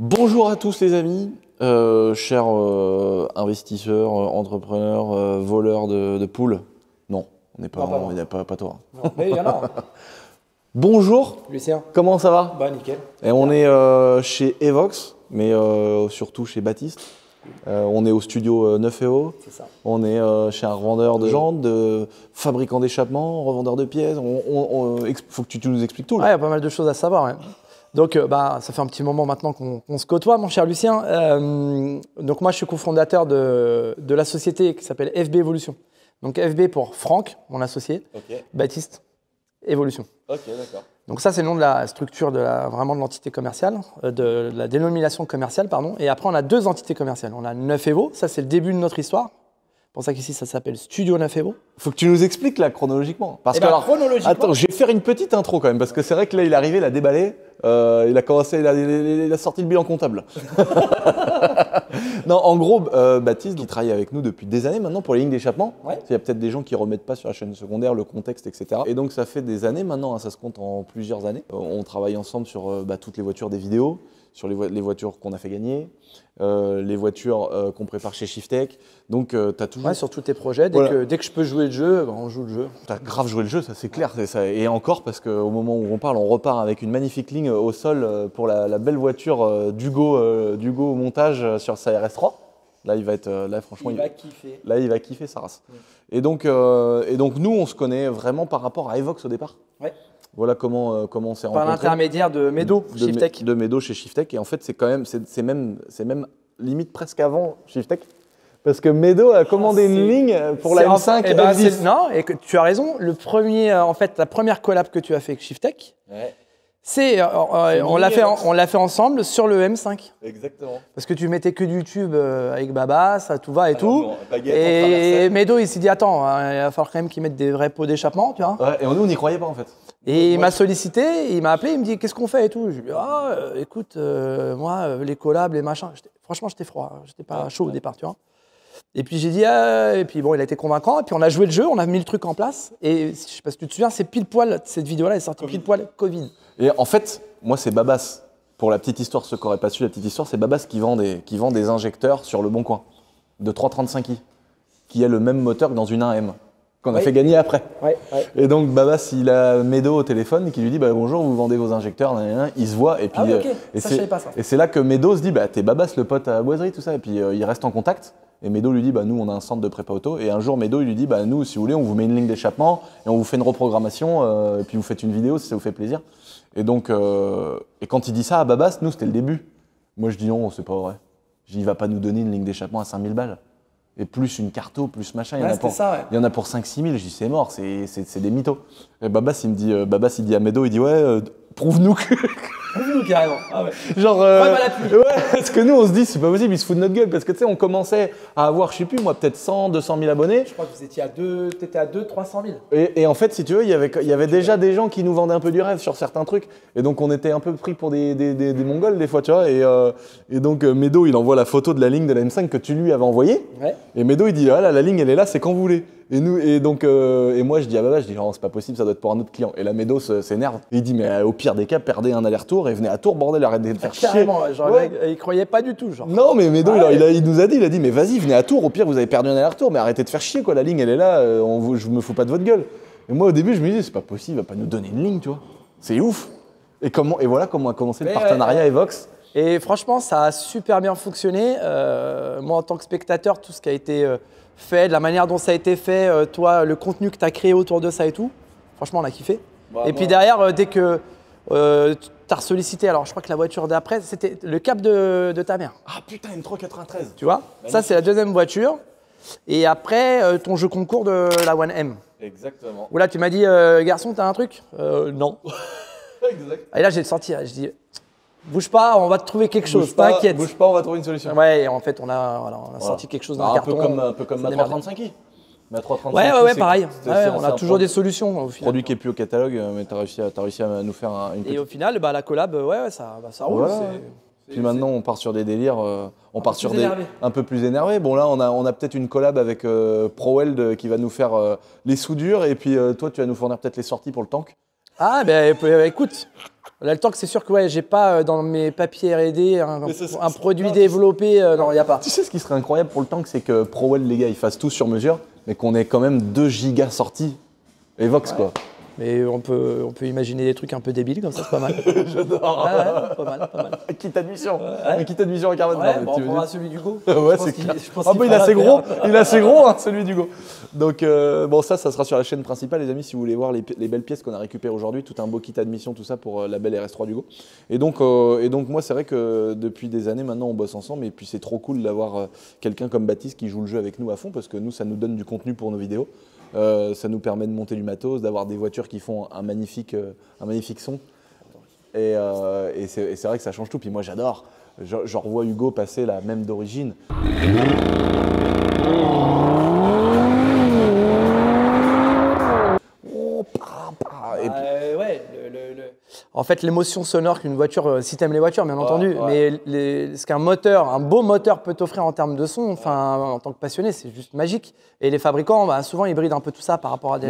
Bonjour à tous les amis, chers investisseurs, entrepreneurs, voleurs de poules. Non, on n'est pas, il n'y a pas toi. Non, mais il y en a. Bonjour, Lucien. comment ça va? Bah nickel. Et on est chez Evox, mais surtout chez Baptiste. On est au studio 9EO. C'est ça. On est chez un revendeur de jantes, de fabricant d'échappements, revendeur de pièces. Faut que tu nous expliques tout. Ouais, il y a pas mal de choses à savoir. Ouais. Donc, ça fait un petit moment maintenant qu'on se côtoie, mon cher Lucien. Donc, moi, je suis cofondateur de la société qui s'appelle FB Evolution. Donc, FB pour Franck, mon associé, Ok. Baptiste, Evolution. Ok, d'accord. Donc, ça, c'est le nom de la structure vraiment de l'entité commerciale, de la dénomination commerciale, pardon. Et après, on a deux entités commerciales. On a 9EVO, ça, c'est le début de notre histoire. C'est pour ça qu'ici, ça s'appelle Studio 9EVO. Faut que tu nous expliques là chronologiquement. Parce que chronologiquement. Attends, je vais faire une petite intro quand même, parce que c'est vrai que là, il est arrivé, il a déballé, il a commencé, il a sorti le bilan comptable. Non, en gros, Baptiste, qui travaille avec nous depuis des années maintenant pour les lignes d'échappement. Ouais. Il y a peut-être des gens qui remettent pas sur la chaîne secondaire le contexte, etc. Et donc, ça fait des années maintenant, hein, ça se compte en plusieurs années. On travaille ensemble sur toutes les voitures des vidéos, sur les voitures qu'on a fait gagner, les voitures qu'on prépare chez Shiftech. Donc, tu as toujours. Ouais, sur tous tes projets. Dès que je peux jouer le jeu, on joue le jeu. T'as grave joué le jeu, ça c'est clair. Ça. Et encore, parce qu'au moment où on parle, on repart avec une magnifique ligne au sol pour la belle voiture d'Hugo au montage sur sa RS3. Là, il va être. Là, franchement, Il va kiffer. Là, il va kiffer sa race. Et donc, nous, on se connaît vraiment par rapport à Evox au départ. Ouais. Voilà comment on s'est rencontrés. Par l'intermédiaire de Medo, Shiftech. De Medo chez Shiftech. Et en fait, c'est même limite presque avant Shiftech. Parce que Medo a commandé une ligne pour la M5 F10. Non, et que tu as raison. La première collab que tu as fait avec Shiftech, c'est on l'a fait ensemble sur le M5. Exactement. Parce que tu mettais que du YouTube avec Baba, ça tout va et tout. Bon, et Medo, il s'est dit attends, il va falloir quand même qu'ils mettent des vrais pots d'échappement, tu vois. Ouais, et nous, on n'y croyait pas en fait. Et il m'a sollicité, il m'a appelé, il me dit qu'est-ce qu'on fait et tout. Je lui ai dit écoute, moi les collabs, les machins, franchement j'étais froid, j'étais pas chaud au départ, tu vois. Et puis j'ai dit et puis bon, il a été convaincant et puis on a joué le jeu, on a mis le truc en place et je sais pas si tu te souviens, c'est pile poil cette vidéo-là est sortie pile poil Covid. Et en fait, moi c'est Babas. Pour la petite histoire, ceux qui n'auraient pas su la petite histoire, c'est Babas qui vend des injecteurs sur le Bon Coin de 335i qui a le même moteur que dans une 1M qu'on a fait gagner après. Ouais. Et donc Babas, il a Medo au téléphone qui lui dit bonjour, vous vendez vos injecteurs, il se voit et puis je savais pas ça. Et c'est là que Medo se dit t'es Babas le pote à Boiserie tout ça et puis il reste en contact. Et Medo lui dit nous on a un centre de prépa auto et un jour Medo il lui dit nous si vous voulez on vous met une ligne d'échappement et on vous fait une reprogrammation et puis vous faites une vidéo si ça vous fait plaisir. Et donc et quand il dit ça à Babas, nous c'était le début. Moi je dis non, c'est pas vrai. Je dis il va pas nous donner une ligne d'échappement à 5000 balles. Et plus une carto, plus machin, il y en a pour 5-6 000. Je dis c'est mort, c'est des mythos. Et Babas il dit à Medo, il dit prouve-nous que. Prouve-nous carrément. Ah ouais. Genre, parce que nous on se dit c'est pas possible, il se fout de notre gueule parce que tu sais on commençait à avoir je sais plus moi peut-être 100, 200 000 abonnés. Je crois que vous étiez t'étais à 300 000. Et en fait si tu veux il y avait déjà des gens qui nous vendaient un peu du rêve sur certains trucs et donc on était un peu pris pour des Mongols des fois tu vois et donc Medo il envoie la photo de la ligne de la M5 que tu lui avais envoyée et Medo il dit là la ligne elle est là c'est quand vous voulez. Et moi je dis Baba, c'est pas possible, ça doit être pour un autre client. Et là Medo s'énerve. Il dit mais au pire des cas, perdez un aller-retour et venez à Tours, bordel, arrêtez de faire chier. Carrément, genre il croyait pas du tout genre. Non mais Medo il nous a dit mais vas-y venez à Tours, au pire vous avez perdu un aller-retour, mais arrêtez de faire chier quoi, la ligne elle est là, je me fous pas de votre gueule. Et moi au début je me dis c'est pas possible, il va pas nous donner une ligne tu vois. C'est ouf. Et voilà comment a commencé le partenariat Evox. Et franchement ça a super bien fonctionné. Moi en tant que spectateur, tout ce qui a été fait, de la manière dont ça a été fait, toi, le contenu que tu as créé autour de ça et tout, franchement, on a kiffé. Puis derrière, dès que tu as sollicité, alors je crois que la voiture d'après, c'était le cap de ta mère. Ah putain, M393. Tu vois, ça c'est la deuxième voiture. Et après, ton jeu concours de la One M. Exactement. Où là, tu m'as dit, garçon, t'as un truc non. Exact. Et là, j'ai sorti, je dis, bouge pas, on va te trouver quelque chose, t'inquiète. Bouge pas, on va trouver une solution. Ouais, et en fait, on a sorti quelque chose dans le carton. Un peu comme ma 335i. Ma 335i. Ouais, pareil. On a toujours des solutions au final. Produit qui est plus au catalogue, mais t'as réussi à nous faire une petite. Et au final, la collab, ça roule. Puis maintenant, on part sur des délires, un peu plus énervés. Bon là, on a peut-être une collab avec ProWeld qui va nous faire les soudures, et puis toi, tu vas nous fournir peut-être les sorties pour le tank. Ah, ben écoute, là, le temps que c'est sûr que ouais, j'ai pas dans mes papiers R&D un produit développé, non, il n'y a pas. Tu sais ce qui serait incroyable pour le tank, c'est que ProWell, les gars, ils fassent tout sur mesure, mais qu'on ait quand même 2 gigas sortis Evox, quoi. Mais on peut imaginer des trucs un peu débiles comme ça, c'est pas mal. J'adore. Ouais, pas mal, pas mal. Kit admission. Un kit admission en carbone. Ouais, bon, on prendra celui d'Hugo. Ouais, c'est clair. Ah bah, il est assez gros, hein, celui d'Hugo. Donc bon, ça sera sur la chaîne principale, les amis, si vous voulez voir les belles pièces qu'on a récupérées aujourd'hui, tout un beau kit admission, tout ça pour la belle RS3 d'Hugo. Et donc moi, c'est vrai que depuis des années maintenant, on bosse ensemble, et puis c'est trop cool d'avoir quelqu'un comme Baptiste qui joue le jeu avec nous à fond, parce que nous, ça nous donne du contenu pour nos vidéos. Ça nous permet de monter du matos, d'avoir des voitures qui font un magnifique son. Et c'est vrai que ça change tout. Puis moi, j'adore. Je revois Hugo passer la même d'origine. En fait, l'émotion sonore qu'une voiture, si tu aimes les voitures, bien entendu, mais ce qu'un moteur, un beau moteur peut t'offrir en termes de son, enfin, en tant que passionné, c'est juste magique. Et les fabricants, bah, souvent, ils brident un peu tout ça par rapport à des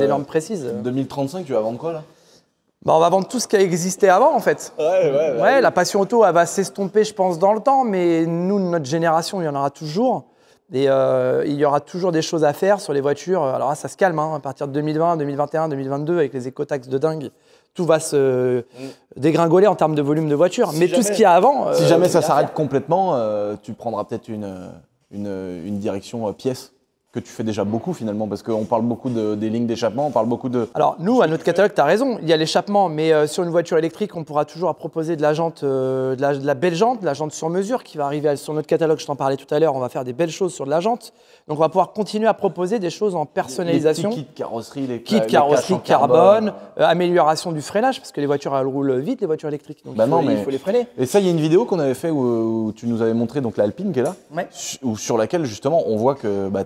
normes précises. 2035, tu vas vendre quoi là? Bah, on va vendre tout ce qui a existé avant, en fait. Ouais, la passion auto, elle va s'estomper, je pense, dans le temps, mais nous, notre génération, il y en aura toujours. Et il y aura toujours des choses à faire sur les voitures. Alors là, ça se calme, hein, à partir de 2020, 2021, 2022, avec les écotaxes de dingue. Tout va se dégringoler en termes de volume de voitures. Mais tout ce qu'il y a avant… si jamais ça s'arrête complètement, tu prendras peut-être une direction pièce que tu fais déjà beaucoup finalement, parce qu'on parle beaucoup des lignes d'échappement, on parle beaucoup de… Alors nous, à notre catalogue, tu as raison, il y a l'échappement, mais sur une voiture électrique, on pourra toujours proposer de la jante, de la belle jante, de la jante sur mesure qui va arriver sur notre catalogue, je t'en parlais tout à l'heure, on va faire des belles choses sur de la jante. Donc on va pouvoir continuer à proposer des choses en personnalisation. Les kits carrosserie, les carrosserie carbone, amélioration du freinage, parce que les voitures, elles roulent vite, les voitures électriques, donc il faut les freiner. Et ça, il y a une vidéo qu'on avait fait où tu nous avais montré donc, la Alpine qui est là, sur laquelle justement on voit que bah,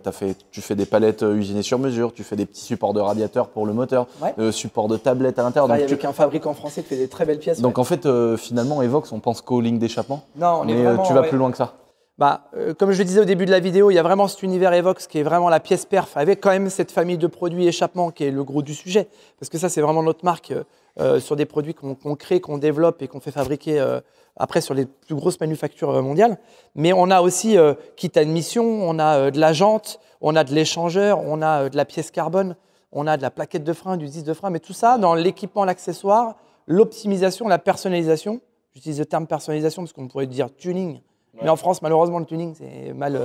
tu fais des palettes usinées sur mesure, tu fais des petits supports de radiateur pour le moteur, support de tablette à l'intérieur. Il y avait qu'un fabricant français qui fait des très belles pièces. Donc en fait, finalement, Evox, on pense qu'aux lignes d'échappement. Non, mais tu vas plus loin que ça. Bah, comme je le disais au début de la vidéo, il y a vraiment cet univers Evox qui est vraiment la pièce perf, avec quand même cette famille de produits échappement qui est le gros du sujet. Parce que ça, c'est vraiment notre marque sur des produits qu'on crée, qu'on développe et qu'on fait fabriquer après sur les plus grosses manufactures mondiales. Mais on a aussi kit admission, on a de la jante, on a de l'échangeur, on a de la pièce carbone, on a de la plaquette de frein, du disque de frein, mais tout ça dans l'équipement, l'accessoire, l'optimisation, la personnalisation. J'utilise le terme personnalisation parce qu'on pourrait dire tuning. Mais en France, malheureusement, le tuning, c'est mal…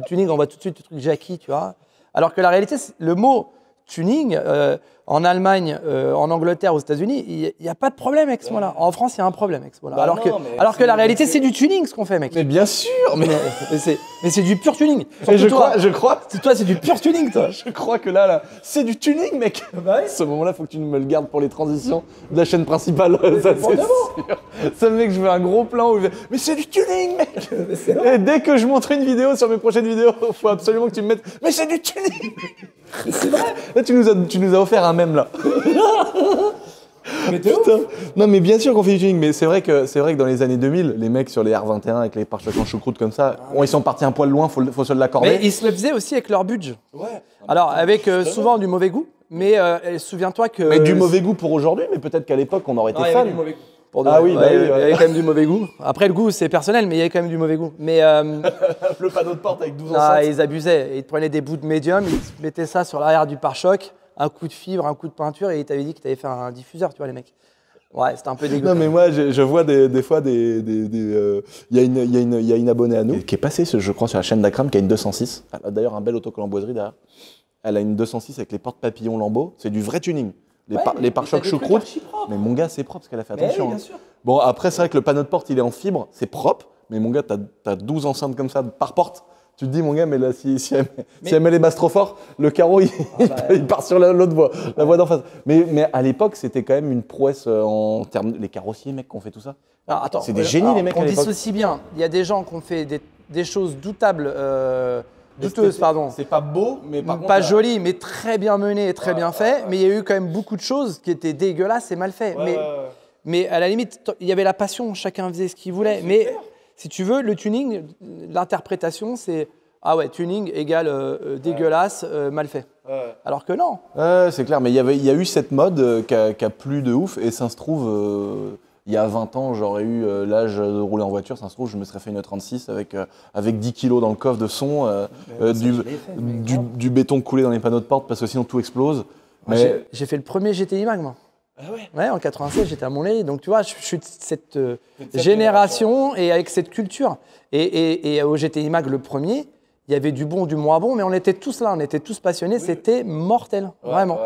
tuning, on voit tout de suite le truc Jackie, tu vois. Alors que la réalité, le mot tuning, en Allemagne, en Angleterre, aux États-Unis, il n'y a pas de problème avec ce mot-là. En France, il y a un problème avec ce mot-là. Alors que la réalité, c'est du tuning, ce qu'on fait, mec. Mais bien sûr, mais c'est du pur tuning. Et je crois. Toi, c'est du pur tuning, toi. Je crois que là, c'est du tuning, mec. À ce moment-là, il faut que tu me le gardes pour les transitions de la chaîne principale. Ça, c'est sûr. Ça, mec, je veux un gros plan où il fait, mais c'est du tuning, mec. Et dès que je montre une vidéo sur mes prochaines vidéos, il faut absolument que tu me mettes, mais c'est du tuning. C'est vrai. Là, tu nous as offert un mème, là. Mais putain. Non, mais bien sûr qu'on fait du tuning, mais c'est vrai que dans les années 2000, les mecs sur les R21 avec les pare-chocs en choucroute comme ça, ils sont partis un poil loin, faut se l'accorder. Mais ils se le faisaient aussi avec leur budget. Ouais. Alors avec souvent du mauvais goût, mais souviens-toi que… Mais du mauvais goût pour aujourd'hui, mais peut-être qu'à l'époque on aurait été fan. Il y avait quand même du mauvais goût. Après, le goût, c'est personnel, mais il y avait quand même du mauvais goût. Mais, le panneau de porte avec 12 enceintes. Ils abusaient. Ils te prenaient des bouts de médium, ils mettaient ça sur l'arrière du pare-choc, un coup de fibre, un coup de peinture, et ils t'avaient dit qu'ils t'avaient fait un diffuseur, tu vois, les mecs. Ouais, c'était un peu dégueu. Non, mais moi, je vois des fois il y a une abonnée à nous qui est passée, je crois, sur la chaîne d'Akram, qui a une 206. Elle a d'ailleurs un bel autocollant boiserie derrière. Elle a une 206 avec les portes-papillons Lambeau. C'est du vrai tuning. Les pare-chocs choucroute, mais mon gars, c'est propre parce qu'elle a fait attention. Oui, bien sûr. Bon, après, c'est vrai que le panneau de porte, il est en fibre, c'est propre, mais mon gars, t'as 12 enceintes comme ça par porte. Tu te dis, mon gars, mais là, si elle met les basses trop fort, le carreau, il part sur l'autre voie, la voie d'en face. Mais à l'époque, c'était quand même une prouesse en termes… Les carrossiers, mecs, qui ont fait tout ça. C'est des génies, les mecs, à l'époque. On dissocie bien. Il y a des gens qui ont fait des choses doutables… douteuses, pardon. C'est pas beau, mais par contre… Pas joli, mais très bien mené et très bien fait. Mais il y a eu quand même beaucoup de choses qui étaient dégueulasses et mal faites. Mais à la limite, il y avait la passion, chacun faisait ce qu'il voulait. Mais si tu veux, le tuning, l'interprétation, c'est ah ouais, tuning égale dégueulasse, mal fait. Alors que non. C'est clair, mais il y a eu cette mode qui a plu de ouf, et ça se trouve, il y a 20 ans, j'aurais eu l'âge de rouler en voiture, ça se trouve, je me serais fait une 36 avec 10 kilos dans le coffre de son, du béton coulé dans les panneaux de porte, parce que sinon tout explose. Mais... J'ai fait le premier GTI Mag, moi. Ah ouais. Ouais, en 96, j'étais à Montlhéry. Donc, tu vois, je suis de cette génération et avec cette culture. Et au GTI Mag, le premier, il y avait du bon, du moins bon, mais on était tous là, on était tous passionnés. Oui. C'était mortel, vraiment.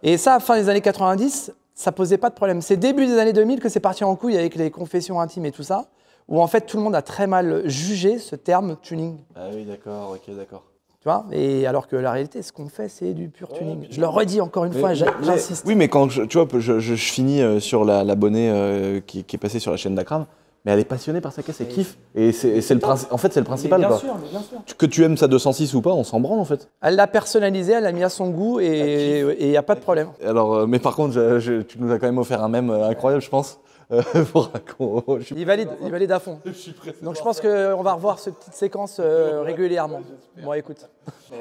Et ça, fin des années 90, ça posait pas de problème. C'est début des années 2000 que c'est parti en couille avec les confessions intimes et tout ça, où en fait, tout le monde a très mal jugé ce terme tuning. Ah oui, d'accord, ok, d'accord. Tu vois, et alors que la réalité, ce qu'on fait, c'est du pur tuning. Je le redis encore une fois, j'insiste. Oui, mais quand tu vois, je finis sur l'abonné qui est passé sur la chaîne d'Akram, mais elle est passionnée par sa caisse, elle kiffe. Et en fait, c'est le principal. Mais bien quoi. sûr, mais bien sûr. Que tu aimes sa 206 ou pas, on s'en branle en fait. Elle l'a personnalisée, elle l'a mis à son goût et il n'y a pas de problème. Alors, mais par contre, tu nous as quand même offert un mème incroyable, je pense. Il valide à fond. Donc je pense qu'on va revoir cette petite séquence régulièrement. Bon, écoute.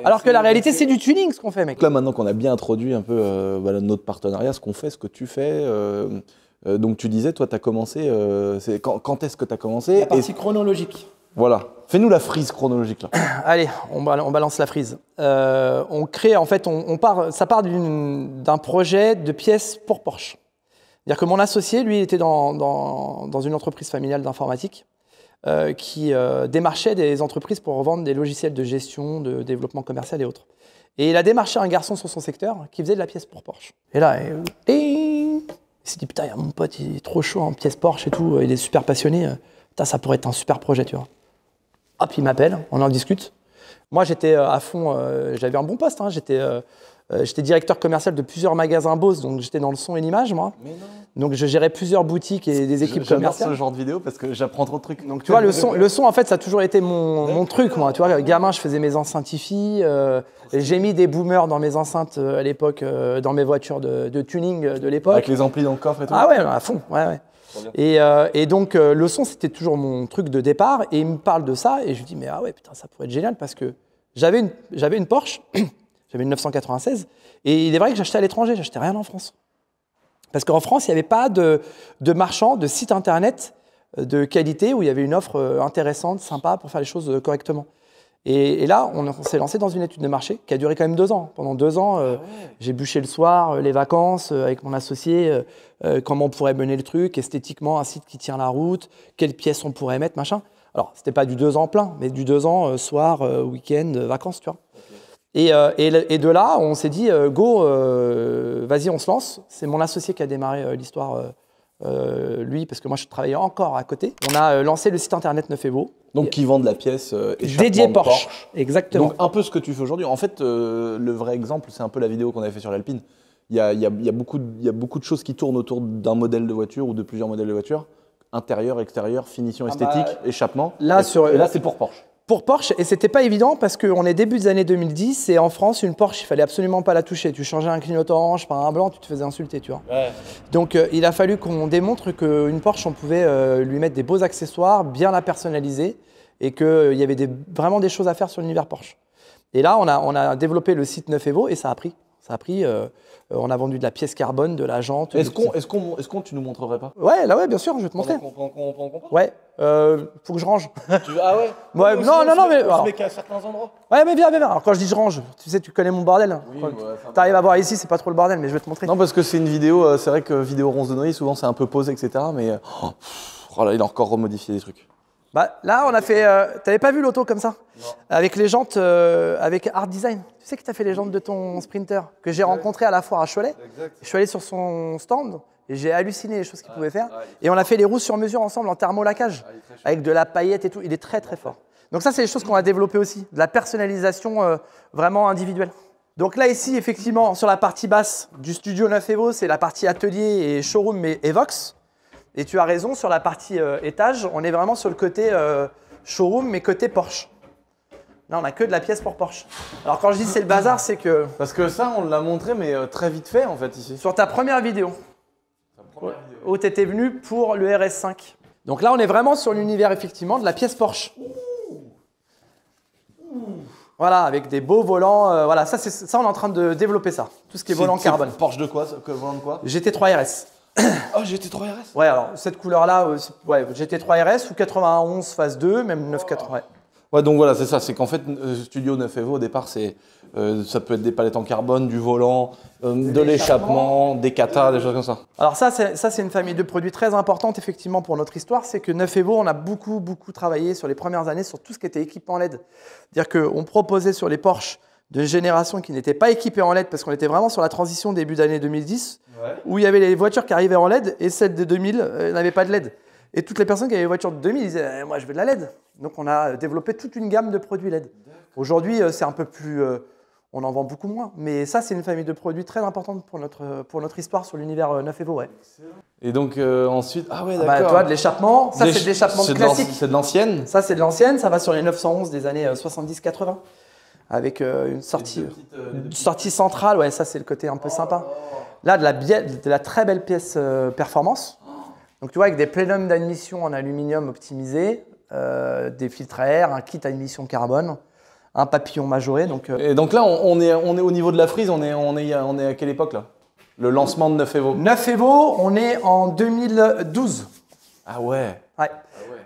Alors que la réalité, c'est du tuning ce qu'on fait, mec. Là, maintenant qu'on a bien introduit un peu notre partenariat, ce qu'on fait, ce que tu fais. Donc tu disais, toi, tu as commencé. Quand est-ce que tu as commencé? La partie chronologique. Voilà. Fais-nous la frise chronologique là. Allez, on balance la frise. On crée, en fait, ça part d'un projet de pièces pour Porsche. C'est-à-dire que mon associé, lui, était dans une entreprise familiale d'informatique qui démarchait des entreprises pour revendre des logiciels de gestion, de développement commercial et autres. Et il a démarché un garçon sur son secteur qui faisait de la pièce pour Porsche. Et là, il s'est dit, putain, mon pote, il est trop chaud en pièce Porsche et tout, il est super passionné. Putain, ça pourrait être un super projet, tu vois. Hop, il m'appelle, on en discute. Moi, j'étais à fond, j'avais un bon poste, hein, j'étais directeur commercial de plusieurs magasins Bose, donc j'étais dans le son et l'image, moi. Mais non. Donc je gérais plusieurs boutiques et des équipes commerciales. J'adore ce genre de vidéo parce que j'apprends trop de trucs. Donc tu vois, le son en fait, ça a toujours été mon truc, moi. Tu vois, gamin, je faisais mes enceintes hi-fi. J'ai mis des boomers dans mes enceintes à l'époque, dans mes voitures de tuning de l'époque. Avec les amplis dans le coffre et tout. Ah ouais, à fond, ouais. Et donc le son, c'était toujours mon truc de départ. Et il me parle de ça et je lui dis, mais ah ouais, putain, ça pourrait être génial parce que j'avais une Porsche. J'avais une 996 et il est vrai que j'achetais à l'étranger, j'achetais rien en France. Parce qu'en France, il n'y avait pas de marchand, de site internet de qualité où il y avait une offre intéressante, sympa pour faire les choses correctement. Et là, on s'est lancé dans une étude de marché qui a duré quand même 2 ans. Pendant 2 ans, j'ai bûché le soir, les vacances avec mon associé, comment on pourrait mener le truc, esthétiquement, un site qui tient la route, quelles pièces on pourrait mettre, machin. Alors, c'était pas du 2 ans plein, mais du 2 ans soir, week-end, vacances, tu vois. Et de là, on s'est dit, go, vas-y, on se lance. C'est mon associé qui a démarré l'histoire, lui, parce que moi, je travaillais encore à côté. On a lancé le site internet Neuf et Beau. Donc, qui vend de la pièce dédiée Porsche. Exactement. Donc, un peu ce que tu fais aujourd'hui. En fait, le vrai exemple, c'est un peu la vidéo qu'on avait fait sur l'Alpine. Il y a beaucoup de choses qui tournent autour d'un modèle de voiture ou de plusieurs modèles de voiture. Intérieur, extérieur, finition esthétique, échappement. Et là, c'est pour Porsche. Pour Porsche, et c'était pas évident parce qu'on est début des années 2010 et en France, une Porsche, il fallait absolument pas la toucher. Tu changeais un clignotant orange par un blanc, tu te faisais insulter, tu vois. Ouais. Donc il a fallu qu'on démontre qu'une Porsche, on pouvait lui mettre des beaux accessoires, bien la personnaliser et qu'il y avait vraiment des choses à faire sur l'univers Porsche. Et là, on a développé le site Neuf Evo et ça a pris. On a vendu de la pièce carbone, de la jante. Est-ce qu'on tu nous montrerais pas? Ouais, là ouais, bien sûr, je vais te montrer. Ouais, faut que je range. Ah ouais? Ouais, non, mais. On se met qu'à certains endroits. Ouais, mais viens. Alors quand je dis je range, tu sais, tu connais mon bordel. Oui, t'arrives à voir ici, c'est pas trop le bordel, mais je vais te montrer. Non, parce que c'est une vidéo, c'est vrai que vidéo ronce de Neuilly, souvent c'est un peu posé, etc. Mais là, il a encore remodifié des trucs. Bah, là, on a fait. T'avais pas vu l'auto comme ça? Non. Avec les jantes, avec Art Design. Tu sais que t'as fait les jantes de ton Sprinter que j'ai rencontré à la foire à Cholet. Exact. Je suis allé sur son stand et j'ai halluciné les choses qu'il pouvait faire. Et on a fait les roues sur mesure ensemble en thermolacage avec de la paillette et tout. Il est très très fort. Donc ça, c'est des choses qu'on a développées aussi, de la personnalisation vraiment individuelle. Donc là ici, effectivement, sur la partie basse du studio Neuf Evo, c'est la partie atelier et showroom et Vox. Et tu as raison, sur la partie étage, on est vraiment sur le côté showroom, mais côté Porsche. Là, on n'a que de la pièce pour Porsche. Alors quand je dis c'est le bazar, c'est que… Parce que ça, on l'a montré, mais très vite fait, en fait, ici. Sur ta première vidéo, où tu étais venu pour le RS5. Donc là, on est vraiment sur l'univers, effectivement, de la pièce Porsche. Voilà, avec des beaux volants. Voilà, ça, on est en train de développer ça. Tout ce qui est volant carbone. Porsche de quoi? Volant de quoi? GT3 RS. Oh, GT3 RS? Ouais, alors cette couleur-là, ouais, GT3 RS ou 91 phase 2, même 980. Ouais. Ouais, donc voilà, c'est ça. C'est qu'en fait, Studio 9 Evo, au départ, ça peut être des palettes en carbone, du volant, de l'échappement, des katas, des choses comme ça. Alors ça, c'est une famille de produits très importante, effectivement, pour notre histoire. C'est que 9 Evo, on a beaucoup travaillé sur les premières années sur tout ce qui était équipement LED. C'est-à-dire qu'on proposait sur les Porsche de génération qui n'étaient pas équipées en LED, parce qu'on était vraiment sur la transition début d'année 2010, où il y avait les voitures qui arrivaient en LED, et celles de 2000 n'avaient pas de LED. Et toutes les personnes qui avaient les voitures de 2000 disaient moi je veux de la LED. Donc on a développé toute une gamme de produits LED. Aujourd'hui c'est un peu plus, on en vend beaucoup moins. Mais ça c'est une famille de produits très importante pour notre histoire sur l'univers 9 Evo. Ouais. Et donc ensuite, ah ouais d'accord. Toi de l'échappement, ça c'est de l'échappement classique. C'est de l'ancienne. Ça c'est de l'ancienne, ça va sur les 911 des années 70-80. Avec une sortie centrale, ouais ça c'est le côté un peu sympa. Là de la très belle pièce performance. Donc tu vois, avec des plénums d'admission en aluminium optimisé, des filtres à air, un kit à émission carbone, un papillon majoré. Et donc là, on est au niveau de la frise, on est à quelle époque là? Le lancement de 9 Evo? 9 Evo, on est en 2012. Ah ouais. Ouais.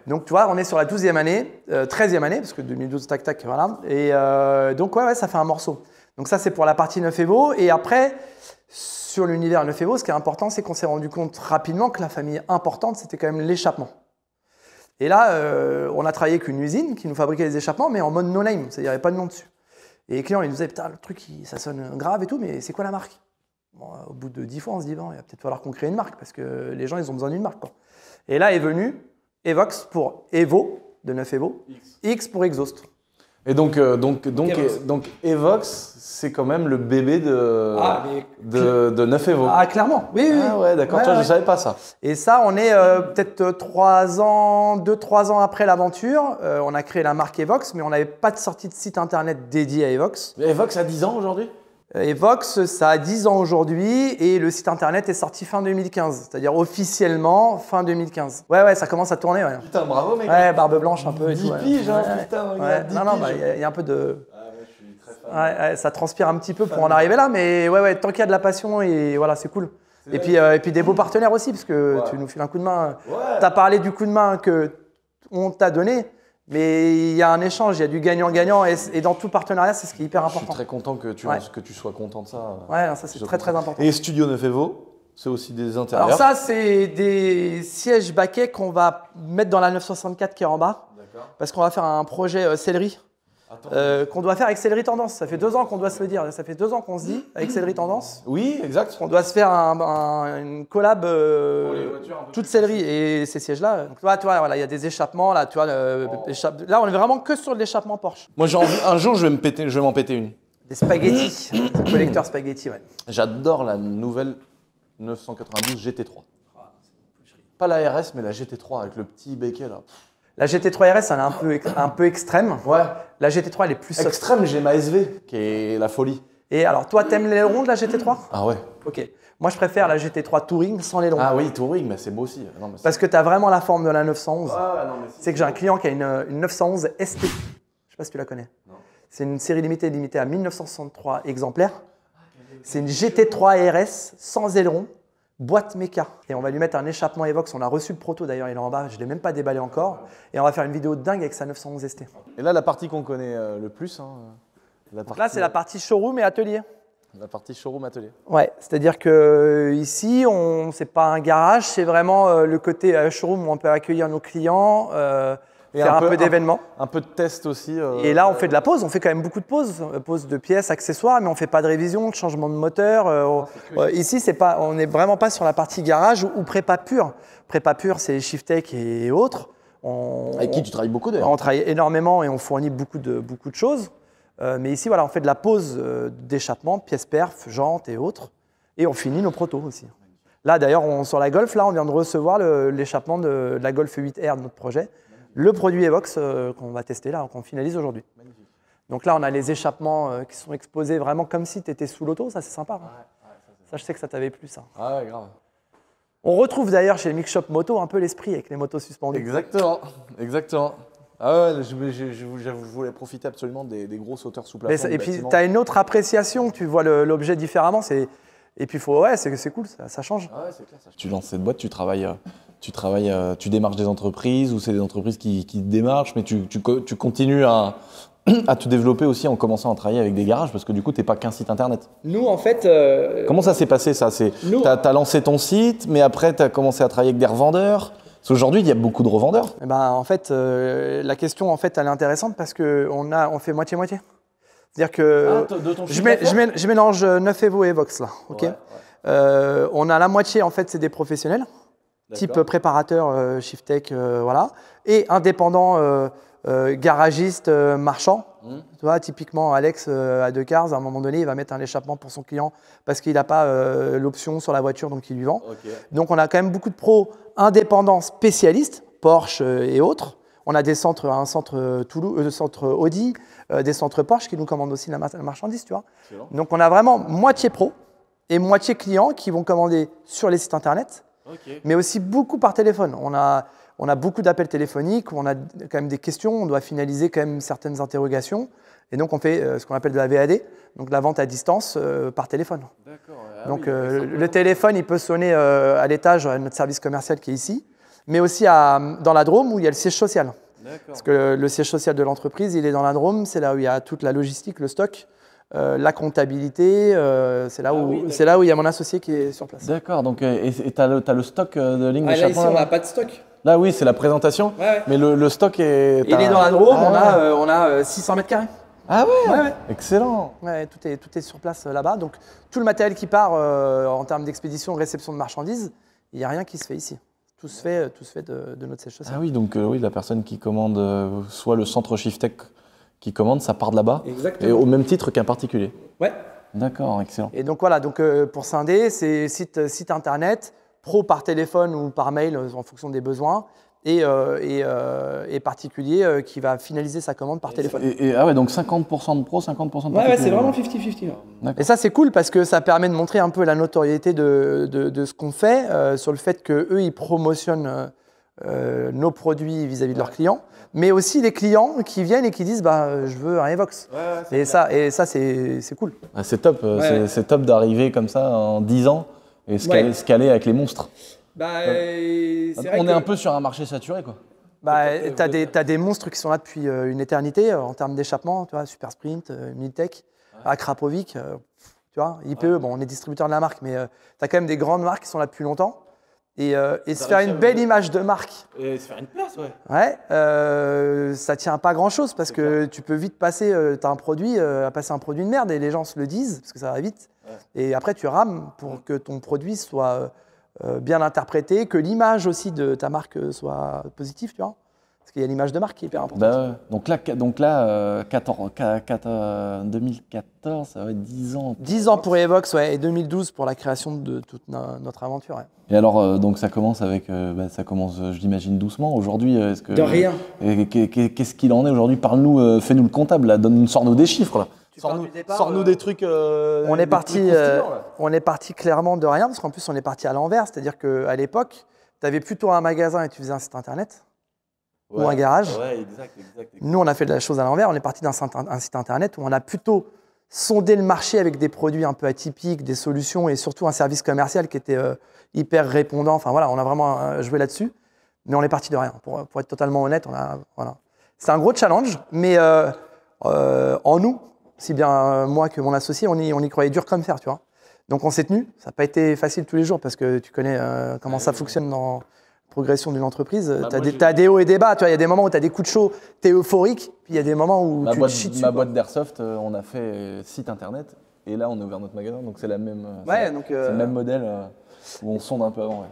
Donc tu vois, on est sur la 12e année, 13e année, parce que 2012, tac, tac, voilà. Et donc ouais, ça fait un morceau. Donc ça, c'est pour la partie 9 Evo. Et après, sur l'univers 9 Evo, ce qui est important, c'est qu'on s'est rendu compte rapidement que la famille importante, c'était quand même l'échappement. Et là, on a travaillé avec une usine qui nous fabriquait les échappements, mais en mode no-name, c'est-à-dire il n'y avait pas de nom dessus. Et les clients, ils nous disaient, putain, le truc, ça sonne grave et tout, mais c'est quoi la marque? Bon, au bout de 10 fois, on se dit, bon, il va peut-être falloir qu'on crée une marque, parce que les gens, ils ont besoin d'une marque, quoi. Et là est venu Evox pour Evo, de 9 Evo, X pour Exhaust. Et donc Evox, c'est quand même le bébé de 9 Evo. Ah, clairement, oui. Ah ouais, d'accord, ouais, je ne savais pas ça. Et ça, on est peut-être 2-3 ans après l'aventure. On a créé la marque Evox, mais on n'avait pas de sortie de site internet dédié à Evox. Evox a 10 ans aujourd'hui? Evox, ça a 10 ans aujourd'hui et le site internet est sorti fin 2015, c'est-à-dire officiellement fin 2015. Ouais, ça commence à tourner. Ouais. Putain, bravo mec. Ouais, barbe blanche un peu et 10 tout. piges, hein, putain. Ouais. Non, il y a un peu de... Ah ouais, je suis très fan. Ouais, ça transpire un petit peu pour en arriver là, mais ouais, tant qu'il y a de la passion et voilà, c'est cool. Et puis des beaux partenaires aussi, parce que tu nous files un coup de main. Ouais. Tu as parlé du coup de main qu'on t'a donné. Mais il y a un échange, il y a du gagnant-gagnant et dans tout partenariat, c'est ce qui est hyper important. Je suis très content que tu sois content de ça. Ouais, ça c'est très important. Et Studio 9 Evo, c'est aussi des intérieurs? Alors ça, c'est des sièges baquets qu'on va mettre dans la 964 qui est en bas. Parce qu'on va faire un projet Céleri qu'on doit faire avec Céleri Tendance. Ça fait 2 ans qu'on doit se le dire. Ça fait 2 ans qu'on se dit avec Céleri Tendance. Oui, exact. On doit se faire une collab toute Céleri et ces sièges-là. Donc toi, voilà, il y a des échappements là. Tu vois, là, on est vraiment que sur l'échappement Porsche. Moi, j'ai envie, un jour, je vais m'en péter une. Des spaghettis, des collecteurs spaghettis, ouais. J'adore la nouvelle 992 GT3. Pas la RS, mais la GT3 avec le petit béquet là. La GT3 RS, elle est un peu extrême. Ouais. La GT3, elle est plus extrême. J'ai ma SV qui est la folie. Et alors, toi, t'aimes les ailerons de la GT3? Ah ouais. Ok. Moi, je préfère la GT3 Touring sans l'aileron. Ah oui, Touring, mais c'est beau aussi. Non, mais parce que tu as vraiment la forme de la 911. Ah, non, c'est que j'ai un client qui a une 911 ST. Je sais pas si tu la connais. C'est une série limitée à 1963 exemplaires. C'est une GT3 RS sans aileron. Boîte méca. Et on va lui mettre un échappement Evox. On a reçu le proto d'ailleurs, il est en bas. Je ne l'ai même pas déballé encore. Et on va faire une vidéo dingue avec sa 911 ST. Et là, la partie qu'on connaît le plus. Hein, là, c'est la partie showroom et atelier. La partie showroom atelier. Ouais, c'est-à-dire que ici, c'est pas un garage, c'est vraiment le côté showroom où on peut accueillir nos clients. Faire un peu d'événements. Un peu de test aussi. Et là, on fait de la pause. On fait quand même beaucoup de pauses. Pause de pièces, accessoires, mais on ne fait pas de révision, de changement de moteur. Ici, on n'est vraiment pas sur la partie garage ou prépa pure. Prépa pure, c'est Shiftech et autres. Avec qui tu travailles beaucoup d'ailleurs? On travaille énormément et on fournit beaucoup de choses. Mais ici, voilà, on fait de la pause d'échappement, pièces perf, jantes et autres. Et on finit nos protos aussi. Là, d'ailleurs, sur la Golf, là, on vient de recevoir l'échappement de la Golf 8R de notre projet. Le produit Evox qu'on va tester là, qu'on finalise aujourd'hui. Donc là, on a les échappements qui sont exposés vraiment comme si tu étais sous l'auto. Ça, c'est sympa. Hein. Ça, je sais que ça t'avait plu, ça. Ah ouais, grave. On retrouve d'ailleurs chez le Mix Shop Moto un peu l'esprit avec les motos suspendues. Exactement. Ah ouais, je voulais profiter absolument des gros sauteurs sous plafond. Et puis, tu as une autre appréciation, tu vois l'objet différemment. Et puis, c'est cool, ça change. Ah ouais, c'est clair. Tu lances cette boîte, tu démarches des entreprises ou c'est des entreprises qui te démarchent, mais tu continues à te développer aussi en commençant à travailler avec des garages parce que du coup, tu n'es pas qu'un site internet. Nous, en fait. Comment ça s'est passé ça? Tu as lancé ton site, mais après, tu as commencé à travailler avec des revendeurs. Parce qu'aujourd'hui, il y a beaucoup de revendeurs. Eh ben, en fait, la question, en fait, elle est intéressante parce qu'on fait moitié-moitié. C'est-à-dire que je mélange Neufevo et Vox, là. Okay, ouais. On a la moitié, en fait, c'est des professionnels, type préparateur, Shiftech, voilà, et indépendants, garagistes, marchands. Tu vois, typiquement, Alex, à Decars, à un moment donné, il va mettre un échappement pour son client parce qu'il n'a pas l'option sur la voiture, donc il lui vend. Okay. Donc, on a quand même beaucoup de pros indépendants spécialistes, Porsche et autres. On a un centre Toulouse, centre Audi, des centres Porsche qui nous commandent aussi la marchandise, tu vois. Donc, on a vraiment moitié pro et moitié clients qui vont commander sur les sites internet, mais aussi beaucoup par téléphone. On a beaucoup d'appels téléphoniques, on a quand même des questions, on doit finaliser quand même certaines interrogations. Et donc, on fait ce qu'on appelle de la VAD, donc la vente à distance par téléphone. D'accord. Ah donc, le téléphone, il peut sonner à l'étage, à notre service commercial qui est ici, mais aussi dans la Drôme où il y a le siège social. Parce que le siège social de l'entreprise, il est dans la Drôme, c'est là où il y a toute la logistique, le stock, la comptabilité, c'est là où il y a mon associé qui est sur place. D'accord, donc et tu as le stock de lignes d'échappement? Là, ici, on n'a pas de stock. Là, oui, c'est la présentation, mais le stock est… Il est dans la Drôme, on a 600 mètres carrés. Ah ouais, excellent. Ouais, tout est sur place là-bas. Donc, tout le matériel qui part en termes d'expédition, réception de marchandises, il n'y a rien qui se fait ici. Tout se fait de notre siège social. Ah oui, donc oui, la personne qui commande, soit le centre Shiftech qui commande, ça part de là-bas. Exactement. Et au même titre qu'un particulier. Ouais. D'accord, excellent. Et donc voilà, pour scinder, c'est site internet, pro par téléphone ou par mail en fonction des besoins, et particulier qui va finaliser sa commande par téléphone. Ah ouais, donc 50% de pro, 50% de particulier. Ouais, c'est vraiment 50-50. Et ça, c'est cool parce que ça permet de montrer un peu la notoriété de ce qu'on fait, sur le fait qu'eux, ils promotionnent nos produits vis-à-vis de leurs clients, mais aussi les clients qui viennent et qui disent je veux un Evox. Et ça, c'est cool. Ah, c'est top, c'est top d'arriver comme ça en 10 ans et se caler avec les monstres. On est un peu sur un marché saturé, quoi. T'as des monstres qui sont là depuis une éternité en termes d'échappement, tu vois, Super Sprint, Miltech, Akrapovic, tu vois, IPE, bon, on est distributeur de la marque, mais tu as quand même des grandes marques qui sont là depuis longtemps. Et se faire une belle image de marque. Et se faire une place, ça tient pas grand-chose parce que tu peux vite passer, tu as un produit, à passer un produit de merde et les gens se le disent parce que ça va vite. Et après, tu rames pour que ton produit soit bien interprété, que l'image aussi de ta marque soit positive, tu vois. Parce qu'il y a l'image de marque qui est hyper importante. Donc là 2014, ça va être 10 ans. 10 ans pour Evox, et 2012 pour la création de toute notre aventure. Ouais. Et alors, donc ça commence avec, je l'imagine doucement. Aujourd'hui, est-ce que… De rien. Qu'est-ce qu'il en est aujourd'hui? Parle-nous, fais-nous le comptable, là, sors-nous des chiffres, là. Sors-nous des trucs. On est parti clairement de rien, parce qu'en plus, on est parti à l'envers. C'est-à-dire qu'à l'époque, tu avais plutôt un magasin et tu faisais un site internet. Ou un garage. Exact. Nous, on a fait de la chose à l'envers. On est parti d'un site internet où on a plutôt sondé le marché avec des produits un peu atypiques, des solutions et surtout un service commercial qui était hyper répondant. Enfin voilà, on a vraiment joué là-dessus. Mais on est parti de rien. Pour être totalement honnête, c'est un gros challenge, mais en nous, si bien moi que mon associé, on y croyait dur comme fer, tu vois. Donc on s'est tenu. Ça n'a pas été facile tous les jours parce que tu connais comment ça fonctionne dans progression d'une entreprise, tu as des hauts et des bas. Il y a des moments où tu as des coups de chaud, tu es euphorique, puis il y a des moments où tu te chies dessus. Ma boîte d'Airsoft, on a fait site internet, et là on a ouvert notre magasin, donc c'est le même modèle où on sonde un peu avant.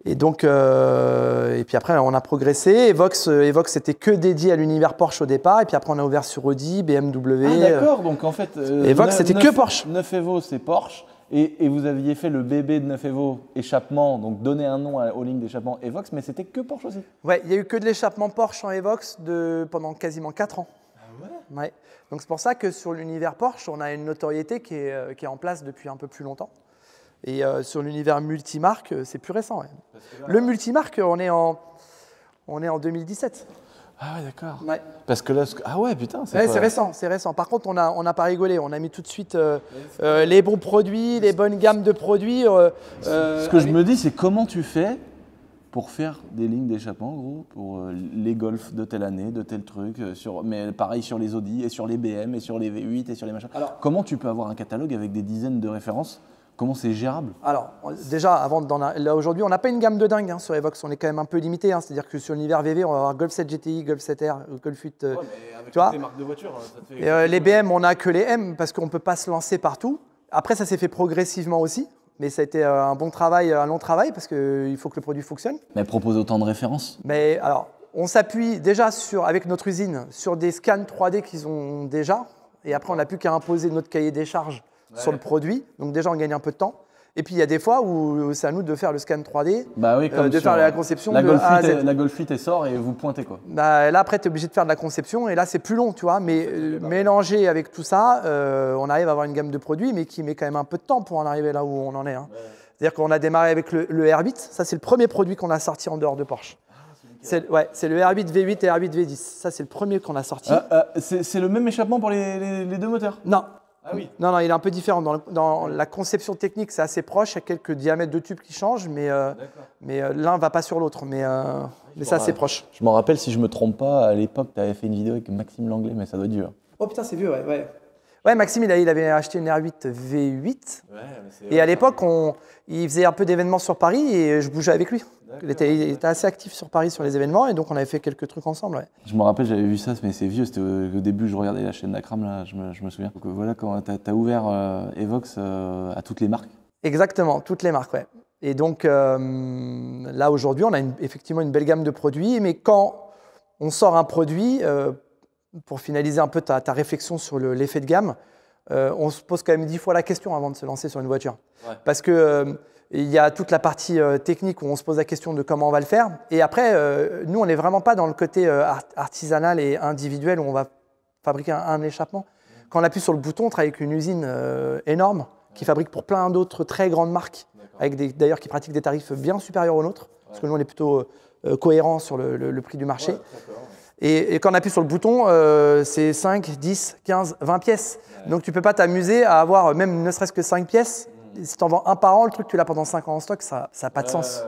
Et donc, et puis après on a progressé. Evox c'était que dédié à l'univers Porsche au départ, et puis après on a ouvert sur Audi, BMW. Ah d'accord, donc en fait… Evox c'était que Porsche. Neufevo c'est Porsche. Et vous aviez fait le bébé de Neufevo échappement, donc donner un nom aux lignes d'échappement Evox, mais c'était que Porsche aussi. Ouais, il n'y a eu que de l'échappement Porsche en Evox pendant quasiment 4 ans. Ah ouais? Ouais. Donc c'est pour ça que sur l'univers Porsche, on a une notoriété qui est en place depuis un peu plus longtemps. Et sur l'univers multimarque, c'est plus récent. Ouais. Le multimarque, on est en 2017. Ah ouais, d'accord. Ouais. Parce que là, ah ouais, putain, Ouais, c'est récent, c'est récent. Par contre, on n'a pas rigolé. On a mis tout de suite les bons produits, les bonnes gammes de produits. Ce que je me dis, c'est comment tu fais pour faire des lignes d'échappement, gros, pour les Golf de telle année, de tel truc, mais pareil sur les Audi et sur les BM et sur les V8 et sur les machins. Alors, comment tu peux avoir un catalogue avec des dizaines de références? Comment c'est gérable? Alors, déjà, là aujourd'hui, on n'a pas une gamme de dingue sur Evox. On est quand même un peu limité. C'est-à-dire que sur l'univers VV, on va avoir Golf 7 GTI, Golf 7R, Golf 8. Ouais, mais avec toutes les marques de voitures, ça te fait... les BM, on n'a que les M parce qu'on ne peut pas se lancer partout. Après, ça s'est fait progressivement aussi. Mais ça a été un bon travail, un long travail parce qu'il faut que le produit fonctionne. Mais propose autant de références. Mais alors, on s'appuie déjà avec notre usine sur des scans 3D qu'ils ont déjà. Et après, on n'a plus qu'à imposer notre cahier des charges sur le produit. Donc déjà, on gagne un peu de temps. Et puis, il y a des fois où c'est à nous de faire le scan 3D, bah oui, comme de faire la conception la de Golf A à Z. La Golf 8, elle sort et vous pointez quoi. Bah, là, après, tu es obligé de faire de la conception. Et là, c'est plus long, tu vois. Mais mélangé avec tout ça, on arrive à avoir une gamme de produits, mais qui met quand même un peu de temps pour en arriver là où on en est. Hein. Ouais. C'est-à-dire qu'on a démarré avec le R8. Ça, c'est le premier produit qu'on a sorti en dehors de Porsche. C'est le R8 V8 et R8 V10. Ça, c'est le premier qu'on a sorti. C'est le même échappement pour les deux moteurs? Non. Ah oui. Non, il est un peu différent. Dans la conception technique, c'est assez proche. Il y a quelques diamètres de tubes qui changent, mais l'un ne va pas sur l'autre. Mais c'est assez proche. Je m'en rappelle, si je ne me trompe pas, à l'époque, tu avais fait une vidéo avec Maxime Langlais, mais ça doit être dur. Oh putain, c'est vieux, ouais. Ouais, Maxime, il avait acheté une R8 V8. Et à l'époque, il faisait un peu d'événements sur Paris et je bougeais avec lui. Il était assez actif sur Paris sur les événements et donc on avait fait quelques trucs ensemble. Ouais. Je me rappelle, j'avais vu ça, mais c'est vieux. C'était au début, je regardais la chaîne d'Akram, là, je me souviens. Donc voilà, quand tu as ouvert Evox à toutes les marques. Exactement, toutes les marques, ouais. Et donc là, aujourd'hui, on a effectivement une belle gamme de produits, mais quand on sort un produit, pour finaliser un peu ta réflexion sur l'effet de gamme, on se pose quand même 10 fois la question avant de se lancer sur une voiture. Ouais. Parce que il y a toute la partie technique où on se pose la question de comment on va le faire. Et après, nous, on n'est vraiment pas dans le côté artisanal et individuel où on va fabriquer un échappement. Quand on appuie sur le bouton, on travaille avec une usine énorme qui fabrique pour plein d'autres très grandes marques, d'ailleurs qui pratiquent des tarifs bien supérieurs aux nôtres, parce que nous, on est plutôt cohérents sur le prix du marché. Ouais, et quand on appuie sur le bouton, c'est 5, 10, 15, 20 pièces. Ouais. Donc tu ne peux pas t'amuser à avoir même ne serait-ce que 5 pièces. Si tu en vends un par an, le truc tu l'as pendant 5 ans en stock, ça n'a pas de sens.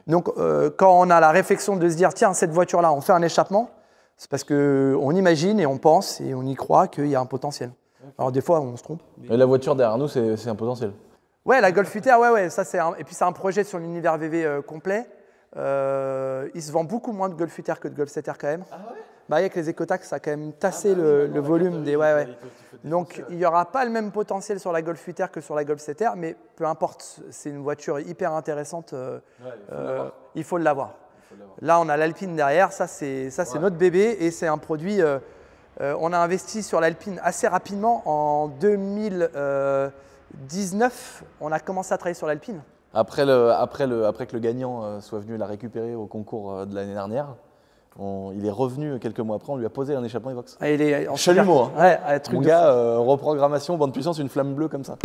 Donc quand on a la réflexion de se dire tiens, cette voiture-là, on fait un échappement, c'est parce qu'on imagine et on pense et on y croit qu'il y a un potentiel. Alors des fois, on se trompe. Et la voiture derrière nous, c'est un potentiel. Ouais, la Golf 8R, ouais, ça et puis c'est un projet sur l'univers VV complet. Il se vend beaucoup moins de Golf 8R que de Golf 7R quand même. Ah ouais? Bah, avec les écotaxes, ça a quand même tassé le volume des. Ouais. Donc il n'y aura pas le même potentiel sur la Golf 8R que sur la Golf 7R, mais peu importe, c'est une voiture hyper intéressante. Il faut l'avoir. Là, on a l'Alpine derrière, ça c'est notre bébé et c'est un produit. On a investi sur l'Alpine assez rapidement. En 2019, on a commencé à travailler sur l'Alpine. Après que le gagnant soit venu la récupérer au concours de l'année dernière, il est revenu quelques mois après, on lui a posé un échappement Evox. Ah, il est en chalumeau, hein. Ouais, truc mon gars, reprogrammation, bande puissance, une flamme bleue comme ça.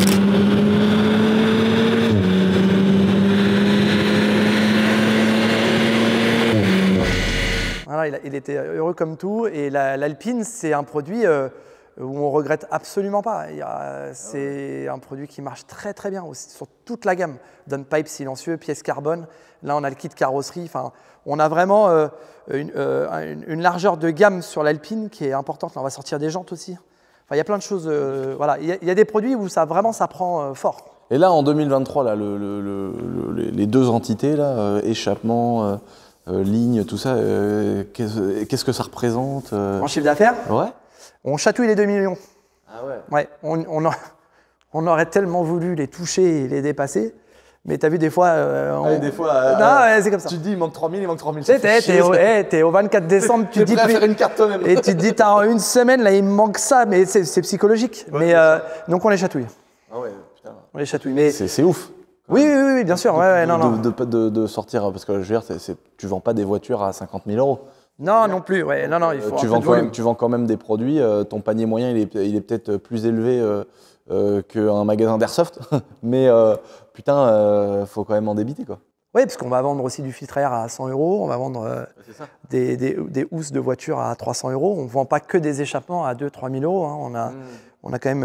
Voilà, il était heureux comme tout. Et l'Alpine, c'est un produit où on ne regrette absolument pas. C'est un produit qui marche très très bien aussi, sur toute la gamme. Downpipe silencieux, pièces carbone. Là, on a le kit carrosserie. Enfin, on a vraiment une largeur de gamme sur l'Alpine qui est importante. Là, on va sortir des jantes aussi. Enfin, il y a plein de choses. Voilà. Il y a des produits où ça prend fort. Et là, en 2023, là, les deux entités, là, échappement, ligne, tout ça, qu'est-ce que ça représente En chiffre d'affaires ? Ouais. On chatouille les 2 millions. Ah ouais. Ouais. On aurait tellement voulu les toucher et les dépasser. Mais tu as vu des fois. Des fois. Non, c'est comme ça. Tu te dis, il manque 3000, il manque 3000. T'es au 24 décembre, tu te dis. Prêt à faire une carte toi-même. Et tu te dis, t'as une semaine, là, il me manque ça, mais c'est psychologique. Ouais, mais donc on les chatouille. Ah ouais, putain. On les chatouille. Mais... C'est ouf. Oui, bien sûr. De sortir, parce que je veux dire, tu vends pas des voitures à 50 000 €. Non plus. Ouais, non, il faut. Tu vends quand même des produits. Ton panier moyen, il est peut-être plus élevé qu'un magasin d'Airsoft. Mais putain, faut quand même en débiter, quoi. Oui, parce qu'on va vendre aussi du filtre à air à 100 €, on va vendre des housses de voiture à 300 €. On ne vend pas que des échappements à 2 000 – 3 000 €. Hein. On a quand même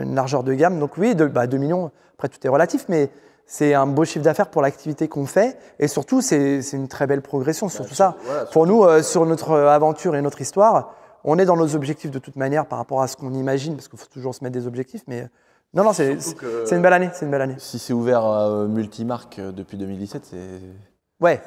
une largeur de gamme. Donc oui, 2 millions, après tout est relatif, mais c'est un beau chiffre d'affaires pour l'activité qu'on fait. Et surtout, c'est une très belle progression. Surtout ça, pour nous, sur notre aventure et notre histoire, on est dans nos objectifs de toute manière par rapport à ce qu'on imagine, parce qu'il faut toujours se mettre des objectifs, mais non, c'est une belle année, c'est une belle année. Si c'est ouvert à multimarque depuis 2017, c'est… Ouais.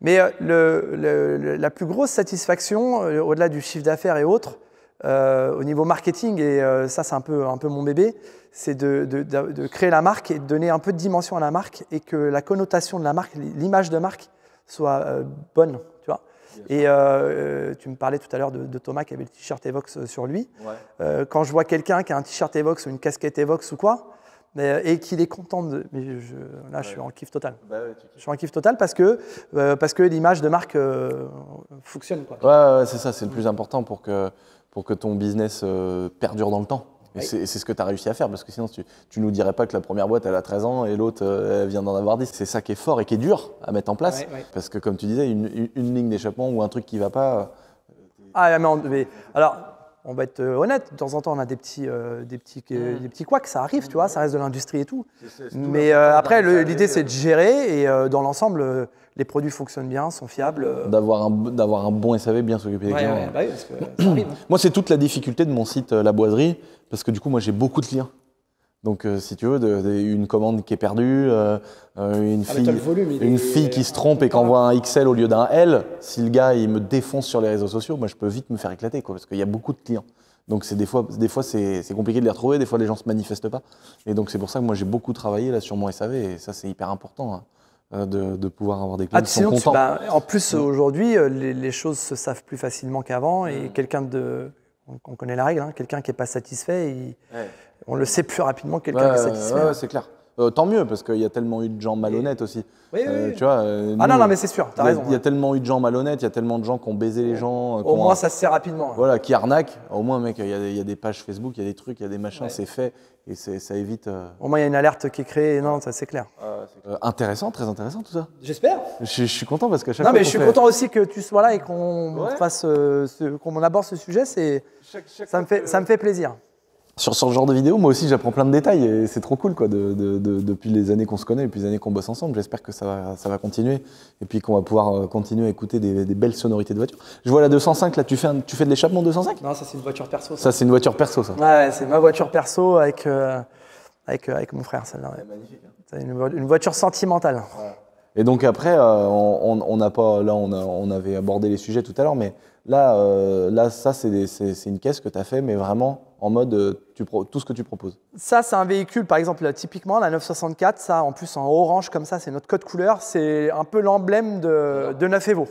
Mais la plus grosse satisfaction, au-delà du chiffre d'affaires et autres, au niveau marketing, et ça c'est un peu mon bébé, c'est de créer la marque et de donner un peu de dimension à la marque et que la connotation de la marque, l'image de marque soit bonne, tu vois. Et tu me parlais tout à l'heure de Thomas qui avait le t-shirt Evox sur lui. Ouais. Quand je vois quelqu'un qui a un t-shirt Evox ou une casquette Evox ou quoi, et qu'il est content de… Là, je suis en kiff total. Je suis en kiff total parce que l'image de marque fonctionne, quoi. Ouais, c'est ça, c'est le plus important pour que ton business perdure dans le temps. Et c'est ce que tu as réussi à faire, parce que sinon tu nous dirais pas que la première boîte elle a 13 ans et l'autre elle vient d'en avoir 10. C'est ça qui est fort et qui est dur à mettre en place, parce que comme tu disais, une ligne d'échappement ou un truc qui va pas… Alors, on va être honnête, de temps en temps on a des petits couacs, ça arrive, tu vois, ça reste de l'industrie et tout. Mais après l'idée c'est de gérer et dans l'ensemble les produits fonctionnent bien, sont fiables. D'avoir un bon SAV, bien s'occuper des clients. Parce que ça arrive. Moi c'est toute la difficulté de mon site La Boiserie, parce que du coup moi j'ai beaucoup de clients. Donc si tu veux, une commande qui est perdue, une fille qui se trompe et qui envoie un XL au lieu d'un L, si le gars il me défonce sur les réseaux sociaux, moi je peux vite me faire éclater, quoi, parce qu'il y a beaucoup de clients. Donc des fois c'est compliqué de les retrouver, des fois les gens se manifestent pas. Et donc c'est pour ça que moi j'ai beaucoup travaillé là sur mon SAV et ça c'est hyper important, hein, de pouvoir avoir des clients qui sont contents. En plus aujourd'hui les choses se savent plus facilement qu'avant et on connaît la règle, hein, quelqu'un qui n'est pas satisfait, on le sait plus rapidement que quelqu'un qui est satisfait. Ouais, c'est clair. Tant mieux, parce qu'il y a tellement eu de gens malhonnêtes aussi. Oui. Tu vois, non, mais c'est sûr, t'as raison. Il y a tellement eu de gens malhonnêtes, il y a tellement de gens qui ont baisé les gens. Au moins, ça se sait rapidement. Voilà, qui arnaquent. Au moins, mec, il y a des pages Facebook, il y a des trucs, il y a des machins, c'est fait. Et ça évite… Au moins, il y a une alerte qui est créée. Non, ça c'est clair. Intéressant, très intéressant tout ça. J'espère. Je suis content parce qu'à chaque fois… Non, mais je suis content aussi que tu sois là et qu'on fasse, qu'on aborde ce sujet. Ça me fait plaisir. Sur ce genre de vidéo, moi aussi j'apprends plein de détails et c'est trop cool, quoi, depuis les années qu'on se connaît, depuis les années qu'on bosse ensemble. J'espère que ça va continuer et puis qu'on va pouvoir continuer à écouter des belles sonorités de voiture. Je vois la 205 là, tu fais de l'échappement 205 ? Non, ça c'est une voiture perso. Ça c'est une voiture perso, ça. Ouais, c'est ma voiture perso avec mon frère, celle-là. Ouais. Magnifique. Hein. C'est une voiture sentimentale. Ouais. Et donc après, on avait abordé les sujets tout à l'heure, mais là ça c'est une caisse que tu as fait, mais vraiment en mode tout ce que tu proposes. Ça c'est un véhicule, par exemple typiquement la 964, ça en plus en orange comme ça, c'est notre code couleur, c'est un peu l'emblème de Neuf Evo.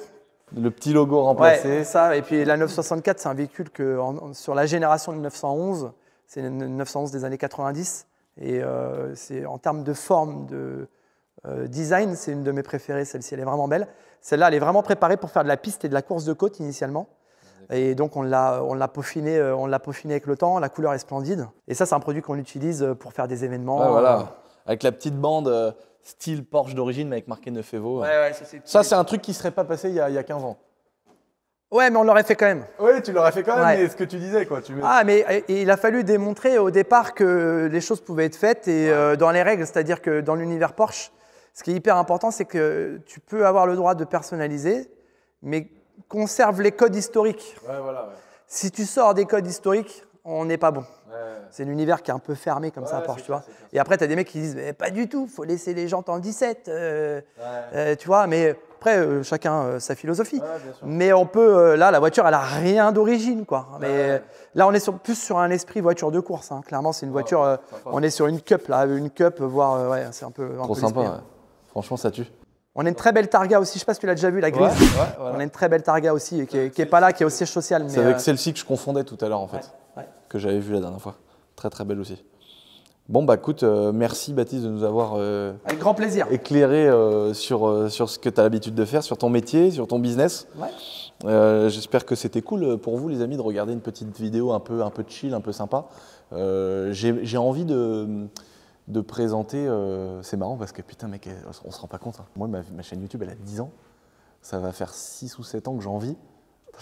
Le petit logo remplacé. Ouais, ça. Et puis la 964, c'est un véhicule que sur la génération de 911, c'est une 911 des années 90, et c'est en termes de forme, de design, c'est une de mes préférées, celle-ci, elle est vraiment belle. Celle-là, elle est vraiment préparée pour faire de la piste et de la course de côte initialement. Et donc, on l'a peaufiné avec le temps, la couleur est splendide. Et ça, c'est un produit qu'on utilise pour faire des événements. Ouais, voilà. Avec la petite bande style Porsche d'origine, mais avec marqué Neuf Evo. Ouais, ça, c'est un truc qui ne serait pas passé il y a 15 ans. Ouais, mais on l'aurait fait quand même. Oui, tu l'aurais fait quand même, mais ce que tu disais, quoi. Mais il a fallu démontrer au départ que les choses pouvaient être faites et dans les règles, c'est-à-dire que dans l'univers Porsche, ce qui est hyper important, c'est que tu peux avoir le droit de personnaliser, mais conserve les codes historiques. Ouais, voilà, ouais. Si tu sors des codes historiques, on n'est pas bon. Ouais. C'est l'univers qui est un peu fermé comme ça, Porsche, tu vois. Et après, tu as des mecs qui disent pas du tout, il faut laisser les jantes en 17, tu vois. Mais après, chacun sa philosophie. Mais on peut, là, la voiture, elle n'a rien d'origine, quoi. Mais là, on est plus sur un esprit voiture de course. Hein. Clairement, c'est une voiture, on est sur une cup, là, voire, c'est un peu. Trop sympa, ouais. Franchement, ça tue. On a une très belle Targa aussi, je ne sais pas si tu l'as déjà vue, la grise. Voilà. On a une très belle Targa aussi, qui n'est pas là, qui est au siège social. C'est avec celle-ci que je confondais tout à l'heure, en fait, que j'avais vue la dernière fois. Très très belle aussi. Bon, bah écoute, merci Baptiste de nous avoir avec grand plaisir. Éclairé sur ce que tu as l'habitude de faire, sur ton métier, sur ton business. Ouais. J'espère que c'était cool pour vous, les amis, de regarder une petite vidéo un peu chill, un peu sympa. J'ai envie de de présenter. C'est marrant parce que putain, mec, on se rend pas compte. Hein. Moi, ma chaîne YouTube, elle a 10 ans. Ça va faire 6 ou 7 ans que j'en vis.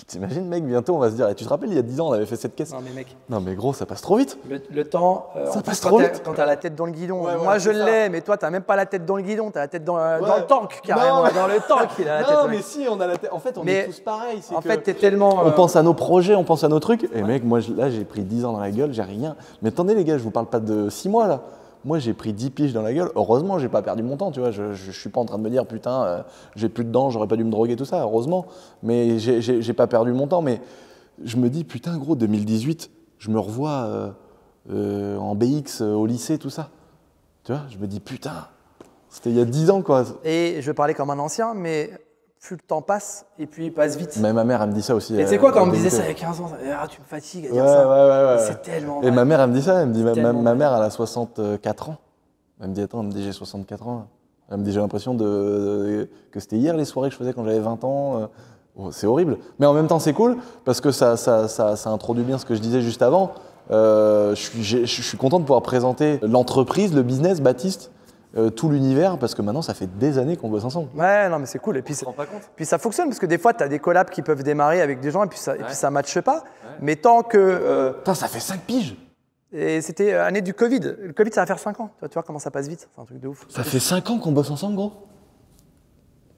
T'imagines, mec, bientôt on va se dire, tu te rappelles, il y a 10 ans, on avait fait cette caisse. Non, mais mec. Non, mais gros, ça passe trop vite. Le temps, ça passe trop vite. Quand t'as la tête dans le guidon. Ouais, moi, je l'ai, mais toi, t'as même pas la tête dans le guidon, t'as la tête dans le tank, carrément. Non, dans le tank, il a la tête. Non, mais si, on a la tête. En fait, on est tous pareils. En fait, t'es tellement. On pense à nos projets, on pense à nos trucs. Et mec, moi, là, j'ai pris 10 ans dans la gueule, j'ai rien. Mais attendez, les gars, je vous parle pas de 6 mois, là. Moi, j'ai pris 10 piges dans la gueule. Heureusement, j'ai pas perdu mon temps, tu vois. Je suis pas en train de me dire, putain, j'ai plus de dents, j'aurais pas dû me droguer, tout ça. Heureusement. Mais j'ai pas perdu mon temps. Mais je me dis, putain, gros, 2018, je me revois en BX au lycée, tout ça. Tu vois, je me dis, putain, c'était il y a 10 ans, quoi. Et je vais parler comme un ancien, mais plus le temps passe et puis il passe vite. Mais ma mère, elle me dit ça aussi. Et tu sais quoi, quand on me disait ça il y a 15 ans, tu me fatigues à dire ça. Ouais. C'est tellement. Et ma mère, elle me dit ça. Elle me dit, ma mère, elle a 64 ans. Elle me dit, attends, j'ai 64 ans. Elle me dit, j'ai l'impression que c'était hier les soirées que je faisais quand j'avais 20 ans. C'est horrible. Mais en même temps, c'est cool parce que ça introduit bien ce que je disais juste avant. Je suis content de pouvoir présenter l'entreprise, le business, Baptiste. Tout l'univers, parce que maintenant ça fait des années qu'on bosse ensemble. Ouais, non mais c'est cool. Et puis, puis ça fonctionne parce que des fois tu as des collabs qui peuvent démarrer avec des gens et puis ça ne matche pas. Ouais. Mais tant que. Putain, ça fait 5 piges! Et c'était année du Covid. Le Covid ça va faire 5 ans. Tu vois comment ça passe vite. C'est un truc de ouf. Ça fait 5 ans qu'on bosse ensemble, gros?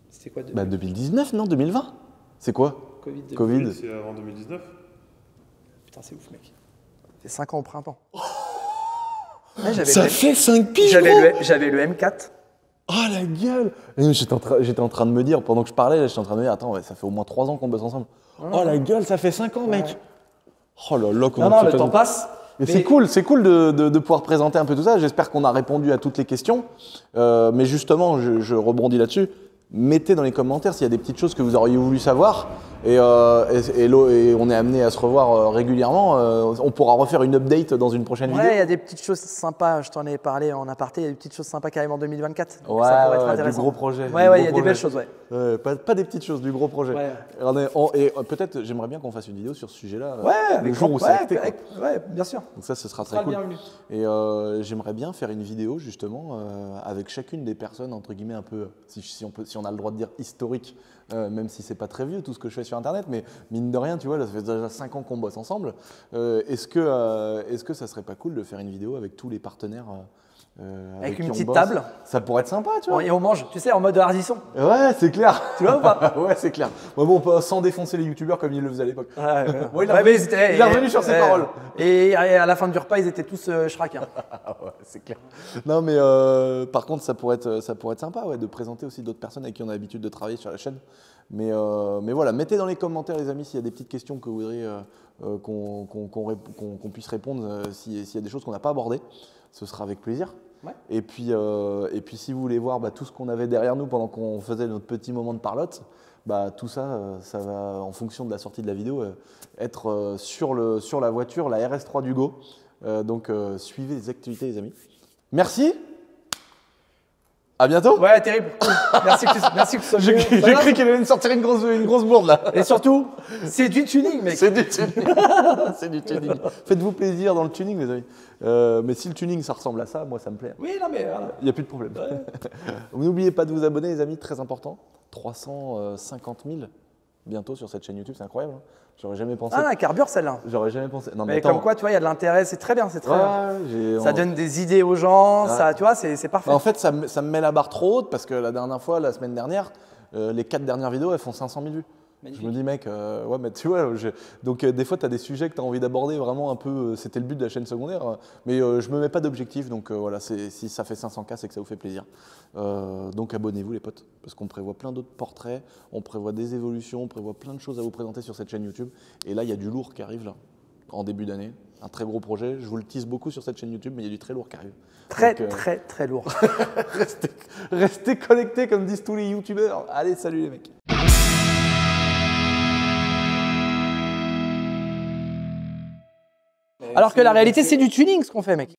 C'était quoi? 2019, non? 2020? C'est quoi? Covid. C'est avant 2019. Putain, c'est ouf, mec. C'est 5 ans au printemps. Ouais, ça fait 5 piges, j'avais le M4. Oh la gueule! J'étais en train de me dire, pendant que je parlais, j'étais en train de me dire, attends, ça fait au moins 3 ans qu'on bosse ensemble. Oh la gueule, ça fait 5 ans, mec! Ouais. Oh là là, comment non, le temps passe. Mais c'est cool de pouvoir présenter un peu tout ça. J'espère qu'on a répondu à toutes les questions. Mais justement, je rebondis là-dessus. Mettez dans les commentaires s'il y a des petites choses que vous auriez voulu savoir. Et on est amené à se revoir régulièrement. On pourra refaire une update dans une prochaine vidéo. Ouais, il y a des petites choses sympas. Je t'en ai parlé en aparté. Il y a des petites choses sympas qui arrivent en 2024. Ouais, ça pourrait être intéressant. Du gros projet. Ouais, il y a des belles choses. Pas des petites choses, du gros projet. Ouais. Et peut-être, j'aimerais bien qu'on fasse une vidéo sur ce sujet-là. Ouais, le jour où c'est acté. Ouais, bien sûr. Donc ça, ce sera très cool. Et j'aimerais bien faire une vidéo justement avec chacune des personnes entre guillemets un peu, si on a le droit de dire historique. Même si c'est pas très vieux tout ce que je fais sur internet, mais mine de rien, tu vois, là, ça fait déjà 5 ans qu'on bosse ensemble. Est-ce que ça serait pas cool de faire une vidéo avec tous les partenaires avec une petite table? Ça pourrait être sympa, tu vois. Et on mange, tu sais, en mode hardisson. Ouais, c'est clair. Tu vois ou pas? Ouais, c'est clair. Bon, sans défoncer les youtubeurs comme ils le faisaient à l'époque. Il est revenu sur ses paroles. Et à la fin du repas, ils étaient tous Shrek. Hein. Ouais, c'est clair. Non, mais par contre, ça pourrait être sympa de présenter aussi d'autres personnes avec qui on a l'habitude de travailler sur la chaîne. Mais voilà, mettez dans les commentaires, les amis, s'il y a des petites questions que vous voudriez qu'on puisse répondre, s'il y a des choses qu'on n'a pas abordées. Ce sera avec plaisir. Ouais. Et puis si vous voulez voir tout ce qu'on avait derrière nous pendant qu'on faisait notre petit moment de parlotte, tout ça, ça va, en fonction de la sortie de la vidéo, être sur la voiture, la RS3 d'Hugo. Donc suivez les activités, les amis. Merci. À bientôt. Ouais, terrible. Merci que tu sois venu. J'ai cru qu'il allait me sortir une grosse bourde là. Et surtout, c'est du tuning, mec. C'est du tuning. C'est du tuning. Faites-vous plaisir dans le tuning, les amis. Mais si le tuning, ça ressemble à ça, moi, ça me plaît. Oui, non, mais voilà. Il n'y a plus de problème. Ouais. N'oubliez pas de vous abonner, les amis, très important. 350 000 bientôt sur cette chaîne YouTube, c'est incroyable. Hein. J'aurais jamais pensé. Ah, la carbure celle-là. J'aurais jamais pensé. Non, mais attends. Comme quoi, tu vois, il y a de l'intérêt, c'est très bien, c'est très bien. Ça donne des idées aux gens, ça, tu vois, c'est parfait. En fait, ça me met la barre trop haute parce que la semaine dernière, les 4 dernières vidéos, elles font 500 000 vues. Magnifique. Je me dis, mec, ouais, mais tu vois, donc des fois, tu as des sujets que tu as envie d'aborder vraiment un peu, c'était le but de la chaîne secondaire, mais je me mets pas d'objectif, donc voilà, si ça fait 500K, c'est que ça vous fait plaisir. Donc abonnez-vous, les potes, parce qu'on prévoit plein d'autres portraits, on prévoit des évolutions, on prévoit plein de choses à vous présenter sur cette chaîne YouTube. Et là, il y a du lourd qui arrive, là, en début d'année. Un très gros projet. Je vous le tease beaucoup sur cette chaîne YouTube, mais il y a du très lourd qui arrive. Très lourd. Restez connectés, comme disent tous les YouTubeurs. Allez, salut les mecs. Alors que la réalité, c'est du tuning ce qu'on fait, mec.